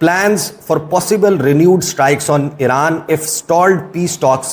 plans for possible renewed strikes on Iran if stalled peace talks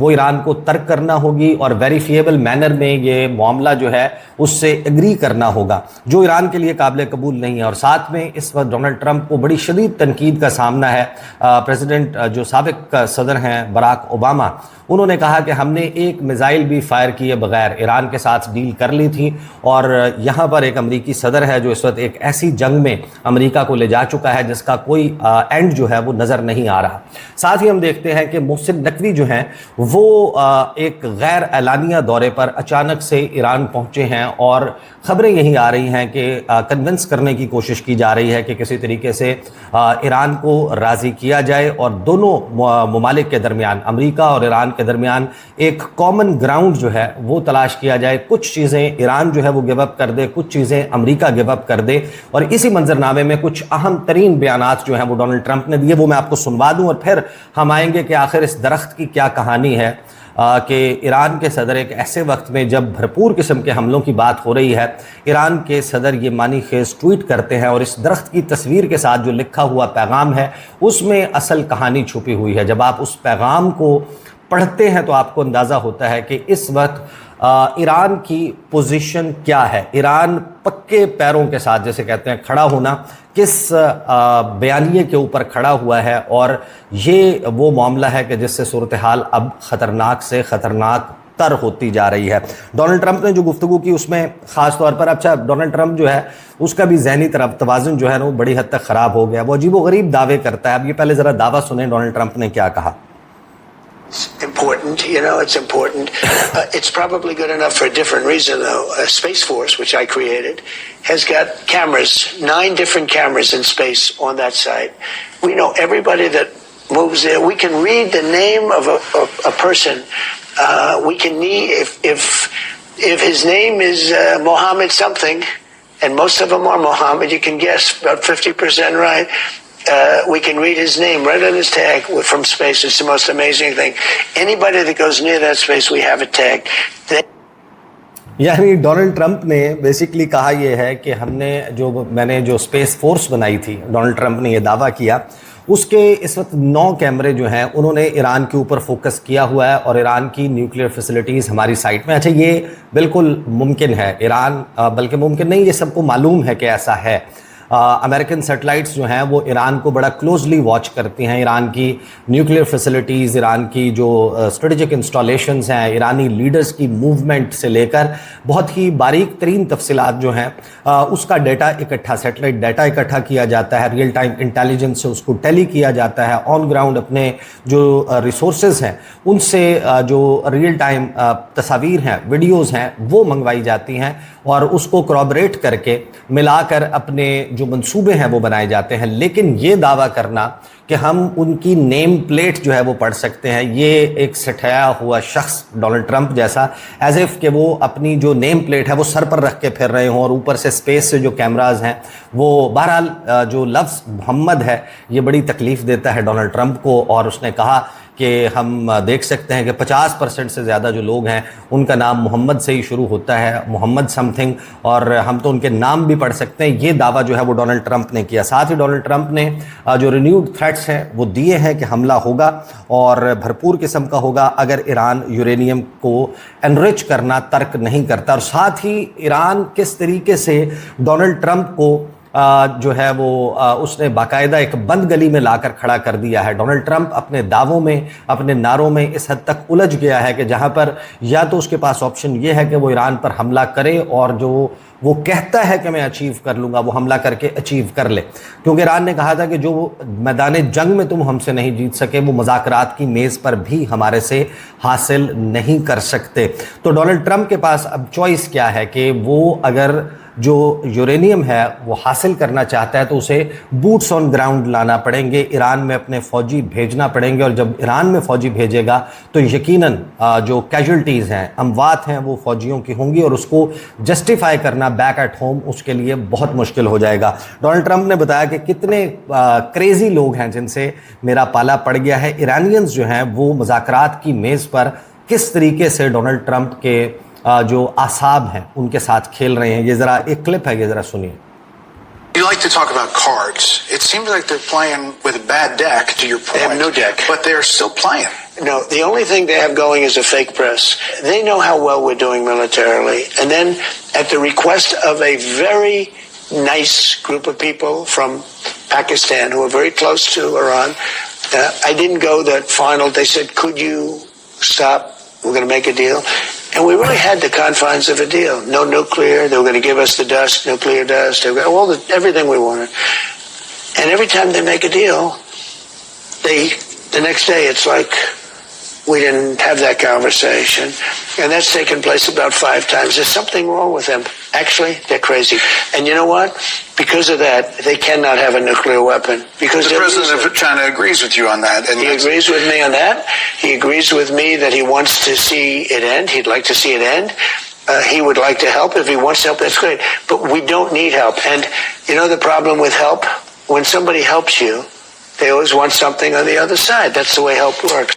وہ ایران کو ترک کرنا ہوگی اور ویریفیبل مینر میں یہ معاملہ جو ہے اس سے ایگری کرنا ہوگا، جو ایران کے لیے قابل قبول نہیں ہے۔ اور ساتھ میں اس وقت ڈونلڈ ٹرمپ کو بڑی شدید تنقید کا سامنا ہے۔ پریزیڈنٹ جو سابق صدر ہیں براک اوباما، انہوں نے کہا کہ ہم نے ایک میزائل بھی فائر کیے بغیر ایران کے ساتھ ڈیل کر لی تھی، اور یہاں پر ایک امریکی صدر ہے جو اس وقت ایک ایسی جنگ میں امریکہ کو لے جا چکا ہے جس کا کوئی اینڈ جو ہے وہ نظر نہیں آ رہا۔ ساتھ ہی ہم دیکھتے ہیں کہ محسن نقوی جو ہیں وہ ایک غیر اعلانیہ دورے پر اچانک سے ایران پہنچے ہیں، اور خبریں یہی آ رہی ہیں کہ کنونس کرنے کی کوشش کی جا رہی ہے کہ کسی طریقے سے ایران کو راضی کیا جائے اور دونوں ممالک کے درمیان، امریکہ اور ایران کے درمیان ایک کامن گراؤنڈ جو ہے وہ تلاش کیا جائے۔ کچھ چیزیں ایران جو ہے وہ گیو اپ کر دے، کچھ چیزیں امریکہ گیو اپ کر دے، اور اسی منظرنامے میں کچھ اہم ترین بیانات جو ہیں وہ ڈونلڈ ٹرمپ نے دیے، وہ میں آپ کو سنوا دوں اور پھر ہم آئیں گے کہ آخر اس درخت کی کیا کہانی ہے کہ ایران کے صدر ایک ایسے وقت میں جب بھرپور قسم کے حملوں کی بات ہو رہی ہے، ایران کے صدر یہ معنی خیز ٹویٹ کرتے ہیں، اور اس درخت کی تصویر کے ساتھ جو لکھا ہوا پیغام ہے اس میں اصل کہانی چھپی ہوئی ہے۔ جب آپ اس پیغام کو پڑھتے ہیں تو آپ کو اندازہ ہوتا ہے کہ اس وقت ایران کی پوزیشن کیا ہے، ایران پکے پیروں کے ساتھ جیسے کہتے ہیں کھڑا ہونا کس بیانیے کے اوپر کھڑا ہوا ہے، اور یہ وہ معاملہ ہے کہ جس سے صورتحال اب خطرناک سے خطرناک تر ہوتی جا رہی ہے۔ ڈونلڈ ٹرمپ نے جو گفتگو کی اس میں خاص طور پر ڈونلڈ ٹرمپ جو ہے اس کا بھی ذہنی توازن جو ہے نا وہ بڑی حد تک خراب ہو گیا، وہ عجیب و غریب دعوے کرتا ہے۔ اب یہ پہلے ذرا دعویٰ سنیں ڈونلڈ ٹرمپ نے کیا کہا۔ Important, it's important. It's probably good enough for a different reason, though. Space Force, which I created, has got cameras, 9 different cameras in space on that site. We know everybody that moves there. We can read the name of a person. We can need if his name is Mohammed something, and most of them are Mohammed. You can guess about 50% right. We can read his name right on his tag from space. It's the most amazing thing. Anybody that goes near that space, we have it tagged. یعنی Donald Trump نے basically کہا یہ ہے کہ میں نے جو space force بنائی تھی، ڈونلڈ ٹرمپ نے یہ دعویٰ کیا، اس کے اس وقت 9 کیمرے جو ہیں انہوں نے ایران کے اوپر فوکس کیا ہوا ہے، اور ایران کی نیوکلیئر فیسلٹیز ہماری سائٹ میں۔ اچھا، یہ بالکل ممکن ہے، ایران بلکہ ممکن نہیں، یہ سب کو معلوم ہے کہ ایسا ہے۔ امریکن سیٹلائٹس جو ہیں وہ ایران کو بڑا کلوزلی واچ کرتی ہیں، ایران کی نیوکلیئر فیسلٹیز، ایران کی جو اسٹریٹجک انسٹالیشنز ہیں، ایرانی لیڈرز کی موومنٹ سے لے کر بہت ہی باریک ترین تفصیلات جو ہیں اس کا ڈیٹا اکٹھا، سیٹلائٹ ڈیٹا اکٹھا کیا جاتا ہے، ریئل ٹائم انٹیلیجنس سے اس کو ٹیلی کیا جاتا ہے، آن گراؤنڈ اپنے جو ریسورسز ہیں ان سے جو ریئل ٹائم تصاویر ہیں، ویڈیوز ہیں، وہ منگوائی جاتی ہیں، اور اس کو کرابریٹ کر کے ملا کر اپنے جو منصوبے ہیں وہ بنائے جاتے ہیں۔ لیکن یہ دعویٰ کرنا کہ ہم ان کی نیم پلیٹ جو ہے وہ پڑھ سکتے ہیں، یہ ایک سٹھایا ہوا شخص ڈونلڈ ٹرمپ جیسا، ایز ایف کہ وہ اپنی جو نیم پلیٹ ہے وہ سر پر رکھ کے پھر رہے ہوں، اور اوپر سے سپیس سے جو کیمراز ہیں وہ بہرحال جو لفظ محمد ہے یہ بڑی تکلیف دیتا ہے ڈونلڈ ٹرمپ کو، اور اس نے کہا کہ ہم دیکھ سکتے ہیں کہ 50% سے زیادہ جو لوگ ہیں ان کا نام محمد سے ہی شروع ہوتا ہے، محمد سم تھنگ، اور ہم تو ان کے نام بھی پڑھ سکتے ہیں۔ یہ دعویٰ جو ہے وہ ڈونلڈ ٹرمپ نے کیا۔ ساتھ ہی ڈونلڈ ٹرمپ نے جو رینیوڈ تھریٹس ہیں وہ دیے ہیں کہ حملہ ہوگا اور بھرپور قسم کا ہوگا اگر ایران یورینیم کو انرچ کرنا ترک نہیں کرتا، اور ساتھ ہی ایران کس طریقے سے ڈونلڈ ٹرمپ کو جو ہے وہ اس نے باقاعدہ ایک بند گلی میں لا کر کھڑا کر دیا ہے۔ ڈونلڈ ٹرمپ اپنے دعووں میں، اپنے نعروں میں اس حد تک الجھ گیا ہے کہ جہاں پر یا تو اس کے پاس آپشن یہ ہے کہ وہ ایران پر حملہ کرے، اور جو وہ کہتا ہے کہ میں اچیو کر لوں گا وہ حملہ کر کے اچیو کر لے، کیونکہ ایران نے کہا تھا کہ جو میدان جنگ میں تم ہم سے نہیں جیت سکے وہ مذاکرات کی میز پر بھی ہمارے سے حاصل نہیں کر سکتے۔ تو ڈونلڈ ٹرمپ کے پاس اب چوائس کیا ہے کہ وہ اگر جو یورینیم ہے وہ حاصل کرنا چاہتا ہے تو اسے بوٹس آن گراؤنڈ لانا پڑیں گے، ایران میں اپنے فوجی بھیجنا پڑیں گے، اور جب ایران میں فوجی بھیجے گا تو یقیناً جو کیجولٹیز ہیں، اموات ہیں، وہ فوجیوں کی ہوں گی، اور اس کو جسٹیفائی کرنا بیک ایٹ ہوم اس کے لیے بہت مشکل ہو جائے گا۔ ڈونلڈ ٹرمپ نے بتایا کہ کتنے کریزی لوگ ہیں جن سے میرا پالا پڑ گیا ہے، ایرانینز جو ہیں وہ مذاکرات کی میز پر کس طریقے سے ڈونلڈ ٹرمپ کے جو اعصاب ہیں ان کے ساتھ کھیل رہے ہیں۔ یہ ذرا ایک کلپ ہے، یہ ذرا سنیے۔ You like to talk about cards, It seems like they're playing with a bad deck, to your point. They have no deck. But they're still playing. No, the only thing they have going is a fake press. They know how well we're doing militarily. And then at the request of a very nice group of people from Pakistan who are very close to Iran, I didn't go the final. They said, could you stop? We're going to make a deal. And we really had the confines of a deal. No nuclear. They were going to give us the dust, nuclear dust. They were all everything we wanted. And every time they make a deal, the next day it's like we didn't have that conversation. And that's taken place about 5 times. There's something wrong with them. Actually, they're crazy. And you know what? Because of that, they cannot have a nuclear weapon. Because the president of China agrees with you on that. And he agrees with me on that. He agrees with me that he wants to see it end. He'd like to see it end. He would like to help. If he wants help, that's great. But we don't need help. And you know the problem with help? When somebody helps you, they always want something on the other side. That's the way help works.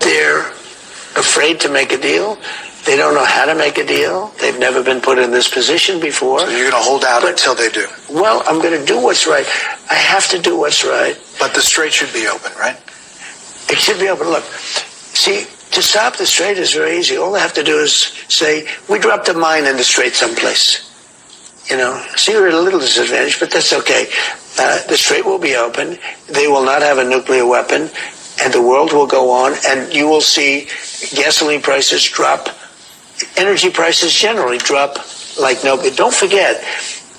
They're afraid to make a deal. They don't know how to make a deal. They've never been put in this position before. So you're going to hold out until they do. Well, I'm going to do what's right. I have to do what's right. But the strait should be open, right? It should be open. Look, see, to stop the strait is very easy. All they have to do is say, we dropped a mine in the strait someplace. You know, so you're at a little disadvantage, but that's okay. The strait will be open. They will not have a nuclear weapon, and the world will go on, and you will see gasoline prices drop. Energy prices generally drop like no. But don't forget,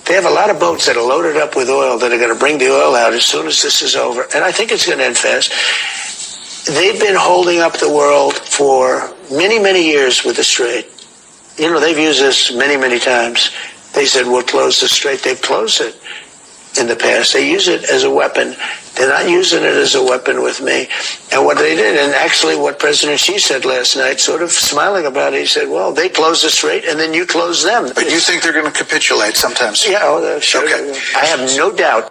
they have a lot of boats that are loaded up with oil that are going to bring the oil out as soon as this is over. And I think it's going to end fast. They've been holding up the world for many, many years with the strait. You know, they've used this many, many times. They said, we'll close the strait. They've closed it in the past. They use it as a weapon. They're not using it as a weapon with me. And what they did, and actually what President Xi said last night, sort of smiling about it, he said, well, they close the strait and then you close them. But you think they're going to capitulate sometimes? Yeah, sure. Okay. I have no doubt.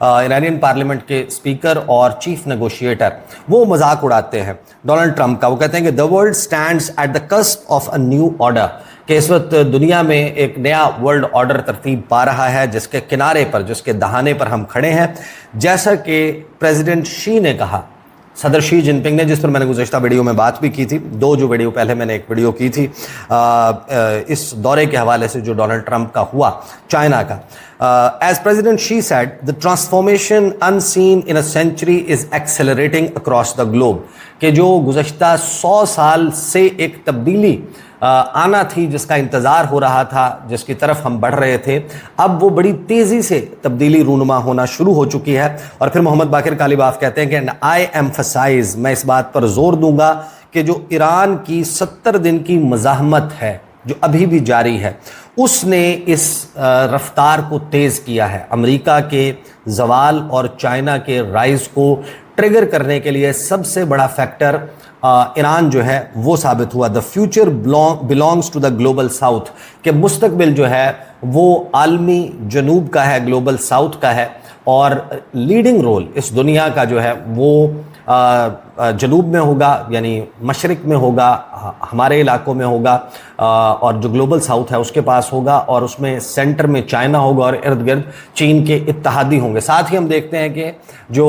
Iranian parliament کے speaker اور chief negotiator, وہ مذاق اڑاتے ہیں Donald Trump کا. وہ کہتے ہیں کہ the world stands at the cusp of a new order، کہ اس وقت دنیا میں ایک نیا ورلڈ آرڈر ترتیب پا رہا ہے جس کے کنارے پر، جس کے دہانے پر ہم کھڑے ہیں. جیسا کہ پریزیڈنٹ شی نے کہا، صدر شی جن پنگ نے، جس پر میں نے گزشتہ ویڈیو میں بات بھی کی تھی، جو ویڈیو پہلے میں نے ایک ویڈیو کی تھی اس دورے کے حوالے سے جو ڈونلڈ ٹرمپ کا ہوا چائنا کا. As President Xi said, the transformation unseen in a century is accelerating across the globe. کہ جو گزشتہ 100 سال سے ایک تبدیلی آنا تھی، جس کا انتظار ہو رہا تھا، جس کی طرف ہم بڑھ رہے تھے، اب وہ بڑی تیزی سے تبدیلی رونما ہونا شروع ہو چکی ہے. اور پھر محمد باقر کالیباف کہتے ہیں کہ I emphasize، میں اس بات پر زور دوں گا کہ جو ایران کی 70 دن کی مزاحمت ہے جو ابھی بھی جاری ہے، اس نے اس رفتار کو تیز کیا ہے. امریکہ کے زوال اور چائنا کے رائز کو ٹریگر کرنے کے لیے سب سے بڑا فیکٹر ایران جو ہے وہ ثابت ہوا. The future belongs to the global south, کہ مستقبل جو ہے وہ عالمی جنوب کا ہے، گلوبل ساؤتھ کا ہے، اور لیڈنگ رول اس دنیا کا جو ہے وہ جنوب میں ہوگا، یعنی مشرق میں ہوگا، ہمارے علاقوں میں ہوگا، اور جو گلوبل ساؤتھ ہے اس کے پاس ہوگا، اور اس میں سینٹر میں چائنا ہوگا اور ارد گرد چین کے اتحادی ہوں گے. ساتھ ہی ہم دیکھتے ہیں کہ جو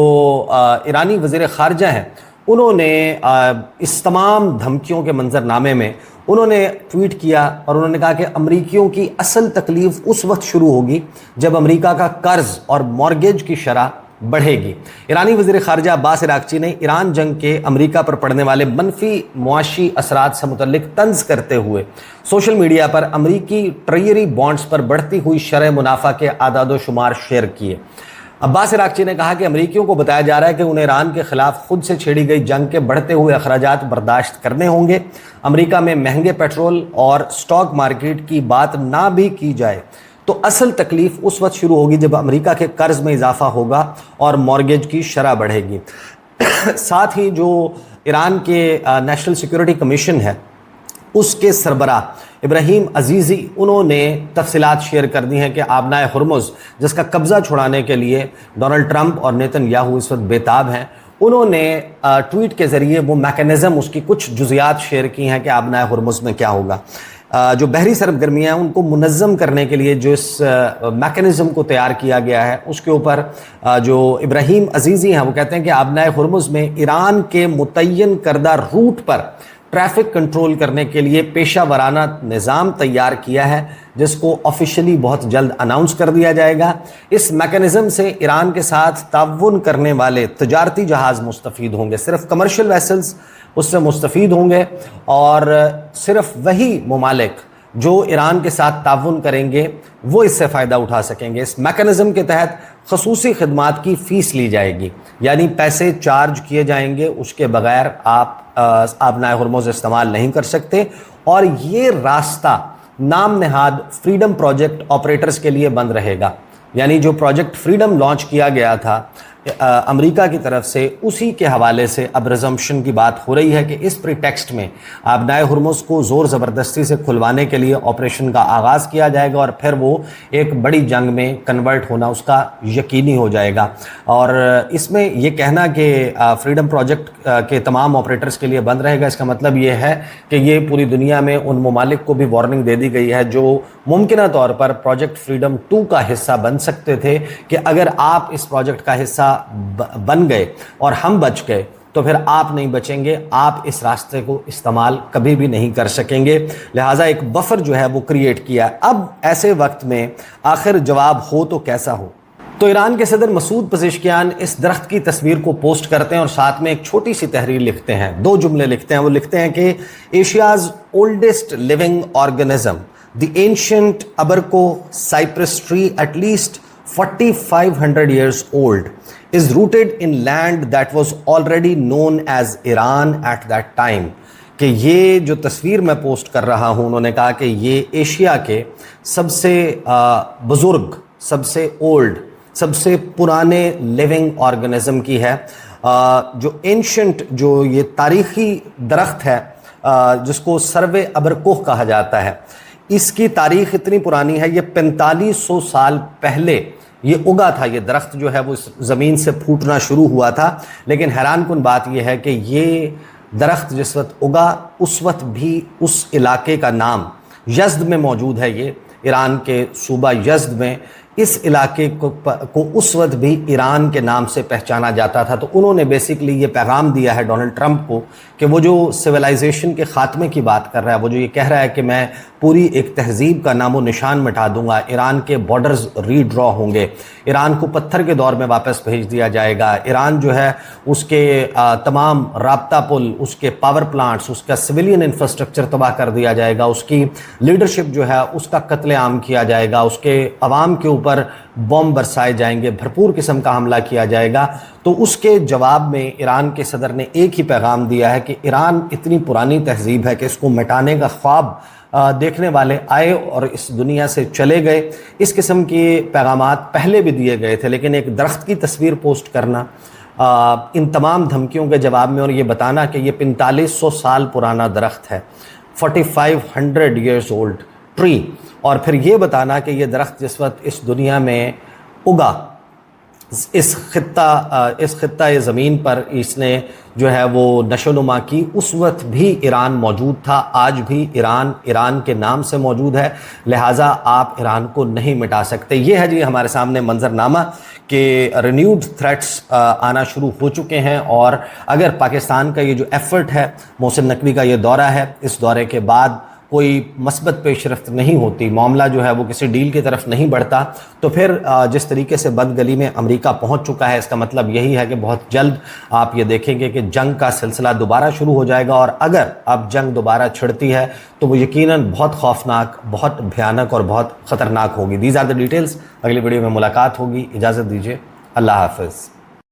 ایرانی وزیر خارجہ ہیں، انہوں نے اس تمام دھمکیوں کے منظرنامے میں انہوں نے ٹویٹ کیا اور انہوں نے کہا کہ امریکیوں کی اصل تکلیف اس وقت شروع ہوگی جب امریکہ کا قرض اور مارگیج کی شرح بڑھے گی. ایرانی وزیر خارجہ عباس عراقچی نے ایران جنگ کے امریکہ پر پڑنے والے منفی معاشی اثرات سے متعلق طنز کرتے ہوئے سوشل میڈیا پر امریکی ٹریجری بانڈز پر بڑھتی ہوئی شرح منافع کے اعداد و شمار شیئر کیے. عباس عراقچی نے کہا کہ امریکیوں کو بتایا جا رہا ہے کہ انہیں ایران کے خلاف خود سے چھیڑی گئی جنگ کے بڑھتے ہوئے اخراجات برداشت کرنے ہوں گے. امریکہ میں مہنگے پیٹرول اور سٹاک مارکیٹ کی بات نہ بھی کی جائے تو اصل تکلیف اس وقت شروع ہوگی جب امریکہ کے قرض میں اضافہ ہوگا اور مارگیج کی شرح بڑھے گی. ساتھ ہی جو ایران کے نیشنل سیکیورٹی کمیشن ہے، اس کے سربراہ ابراہیم عزیزی، انہوں نے تفصیلات شیئر کر دی ہیں کہ آبنائے ہرمز، جس کا قبضہ چھڑانے کے لیے ڈونلڈ ٹرمپ اور نیتن یاہو اس وقت بےتاب ہیں، انہوں نے ٹویٹ کے ذریعے وہ میکانزم، اس کی کچھ جزیات شیئر کی ہیں کہ آبنائے ہرمز میں کیا ہوگا. جو بحری سرگرمیاں ہیں ان کو منظم کرنے کے لیے جو اس میکانزم کو تیار کیا گیا ہے، اس کے اوپر جو ابراہیم عزیزی ہیں وہ کہتے ہیں کہ آبنائے ہرمز میں ایران کے متعین کردہ روٹ پر ٹریفک کنٹرول کرنے کے لیے پیشہ ورانہ نظام تیار کیا ہے، جس کو آفیشلی بہت جلد اناؤنس کر دیا جائے گا. اس میکانزم سے ایران کے ساتھ تعاون کرنے والے تجارتی جہاز مستفید ہوں گے، صرف کمرشل ویسلز اس سے مستفید ہوں گے، اور صرف وہی ممالک جو ایران کے ساتھ تعاون کریں گے وہ اس سے فائدہ اٹھا سکیں گے. اس میکانزم کے تحت خصوصی خدمات کی فیس لی جائے گی، یعنی پیسے چارج کیے جائیں گے، اس کے بغیر آپ آبنائے ہرمز استعمال نہیں کر سکتے. اور یہ راستہ نام نہاد فریڈم پروجیکٹ آپریٹرز کے لیے بند رہے گا. یعنی جو پروجیکٹ فریڈم لانچ کیا گیا تھا امریکہ کی طرف سے، اسی کے حوالے سے اب ریزمپشن کی بات ہو رہی ہے کہ اس پریٹیکسٹ میں آبنائے ہرمز کو زور زبردستی سے کھلوانے کے لیے آپریشن کا آغاز کیا جائے گا، اور پھر وہ ایک بڑی جنگ میں کنورٹ ہونا اس کا یقینی ہو جائے گا. اور اس میں یہ کہنا کہ فریڈم پروجیکٹ کے تمام آپریٹرز کے لیے بند رہے گا، اس کا مطلب یہ ہے کہ یہ پوری دنیا میں ان ممالک کو بھی وارننگ دے دی گئی ہے جو ممکنہ طور پر پروجیکٹ فریڈم 2 کا حصہ بن سکتے تھے، کہ اگر آپ اس پروجیکٹ کا حصہ بن گئے اور ہم بچ گئے تو پھر آپ نہیں بچیں گے، آپ اس راستے کو استعمال کبھی بھی نہیں کر سکیں گے. لہٰذا ایک بفر جو ہے وہ کریٹ کیا. اب ایسے وقت میں آخر جواب ہو تو کیسا ہو؟ تو ایران کے صدر مسعود پزشکیان اس درخت کی تصویر کو پوسٹ کرتے ہیں اور ساتھ میں ایک چھوٹی سی تحریر لکھتے ہیں، 2 جملے لکھتے ہیں. وہ لکھتے ہیں کہ Asia's oldest living organism, the ancient Abarkuh cypress tree at least 4500 years old is rooted in land that was already known as Iran at that time. کہ یہ جو تصویر میں پوسٹ کر رہا ہوں، انہوں نے کہا کہ یہ ایشیا کے سب سے بزرگ، سب سے اولڈ، سب سے پرانے لیونگ آرگنزم کی ہے. جو اینشنٹ، جو یہ تاریخی درخت ہے جس کو سروے ابرکوہ کہا جاتا ہے، اس کی تاریخ اتنی پرانی ہے، یہ 4500 سال پہلے یہ اگا تھا، یہ درخت جو ہے وہ اس زمین سے پھوٹنا شروع ہوا تھا، لیکن حیران کن بات یہ ہے کہ یہ درخت جس وقت اگا اس وقت بھی اس علاقے کا نام یزد میں موجود ہے، یہ ایران کے صوبہ یزد میں اس علاقے کو اس وقت بھی ایران کے نام سے پہچانا جاتا تھا۔ تو انہوں نے بیسیکلی یہ پیغام دیا ہے ڈونلڈ ٹرمپ کو کہ وہ جو سویلائزیشن کے خاتمے کی بات کر رہا ہے، وہ جو یہ کہہ رہا ہے کہ میں پوری ایک تہذیب کا نام و نشان مٹا دوں گا، ایران کے بارڈرز ری ڈرا ہوں گے، ایران کو پتھر کے دور میں واپس بھیج دیا جائے گا، ایران جو ہے اس کے تمام رابطہ پل، اس کے پاور پلانٹس، اس کا سویلین انفراسٹرکچر تباہ کر دیا جائے گا، اس کی لیڈرشپ جو ہے اس کا قتل عام کیا جائے گا، اس کے عوام کے اوپر بم برسائے جائیں گے، بھرپور قسم کا حملہ کیا جائے گا۔ تو اس کے جواب میں ایران کے صدر نے ایک ہی پیغام دیا ہے کہ ایران اتنی پرانی تہذیب ہے کہ اس کو مٹانے کا خواب دیکھنے والے آئے اور اس دنیا سے چلے گئے۔ اس قسم کے پیغامات پہلے بھی دیے گئے تھے، لیکن ایک درخت کی تصویر پوسٹ کرنا ان تمام دھمکیوں کے جواب میں اور یہ بتانا کہ یہ 4500 سال پرانا درخت ہے، 4500 years old tree، اور پھر یہ بتانا کہ یہ درخت جس وقت اس دنیا میں اگا، اس خطہ زمین پر اس نے جو ہے وہ نشو و نما کی، اس وقت بھی ایران موجود تھا، آج بھی ایران کے نام سے موجود ہے، لہٰذا آپ ایران کو نہیں مٹا سکتے۔ یہ ہے جی ہمارے سامنے منظرنامہ کہ رینیوڈ تھریٹس آنا شروع ہو چکے ہیں، اور اگر پاکستان کا یہ جو ایفرٹ ہے، محسن نقوی کا یہ دورہ ہے، اس دورے کے بعد کوئی مثبت پیش رفت نہیں ہوتی، معاملہ جو ہے وہ کسی ڈیل کی طرف نہیں بڑھتا، تو پھر جس طریقے سے بدگلی میں امریکہ پہنچ چکا ہے، اس کا مطلب یہی ہے کہ بہت جلد آپ یہ دیکھیں گے کہ جنگ کا سلسلہ دوبارہ شروع ہو جائے گا، اور اگر اب جنگ دوبارہ چھڑتی ہے تو وہ یقیناً بہت خوفناک، بہت بھیانک اور بہت خطرناک ہوگی۔ دیز آر دی ڈیٹیلز، اگلی ویڈیو میں ملاقات ہوگی، اجازت دیجیے، اللہ حافظ۔